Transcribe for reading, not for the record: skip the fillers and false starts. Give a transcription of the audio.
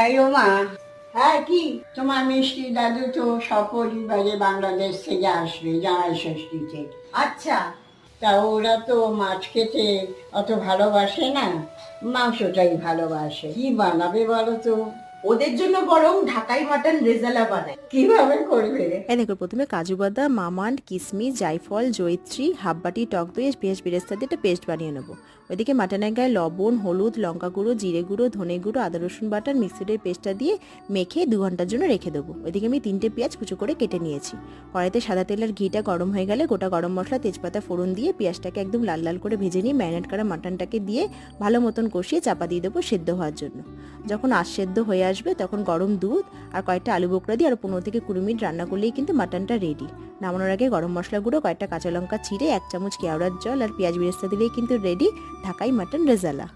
এই ও মা, হ্যাঁ, কি? তোমার মিষ্টি দাদু তো সপরিবারে বাংলাদেশ থেকে আসবে জামাই ষষ্ঠীতে। আচ্ছা। তা ওরা তো মাছ খেতে অত ভালোবাসে না, মাংসটাই ভালোবাসে। কি বানাবে বলো তো? ওদের জন্য বরং ঢাকাই মাটন রেজালা বানাই। কিভাবে করবে? এই দেখো, প্রথমে কাজু বাদাম, আমন্ড, কিশমিশ, জায়ফল, জয়িত্রী, হাফ বাটি টক দই, পেঁয়াজ বেরেস্তা দিয়ে একটা পেস্ট বানিয়ে নেবো। ওইদিকে মাটনের গায়ে লবণ, হলুদ, লঙ্কা গুঁড়ো, জিরে গুঁড়ো, ধনে গুঁড়ো, আদা রসুন বাটা, মিক্সির পেস্টটা দিয়ে মেখে 2 ঘন্টার জন্য রেখে দেবো। ওইদিকে আমি 3টে পেঁয়াজ কুচো করে কেটে নিয়েছি। কড়াইতে সাদা তেল আর ঘিটা গরম হয়ে গেলে গোটা গরম মশলা, তেজপাতা ফোড়ন দিয়ে পেঁয়াজটাকে একদম লাল লাল করে ভেজে নিয়ে ম্যারিনেট করা মাটনটাকে দিয়ে ভালো মতন কষিয়ে চাপা দিয়ে দেবো সেদ্ধ হওয়ার জন্য। যখন সেদ্ধ হয়ে আসবে তখন গরম দুধ আর কয়েকটা আলু বোকরা দিয়ে আর 15 থেকে 20 মিনিট রান্না করলেই কিন্তু মাটনটা রেডি। নামানোর আগে গরম মশলা গুঁড়ো, কয়েকটা কাঁচা লঙ্কা চিড়ে, 1 চামচ কেওড়ার জল আর পেঁয়াজ বেরেস্তা দিলেই কিন্তু রেডি ঢাকাই মাটন রেজালা।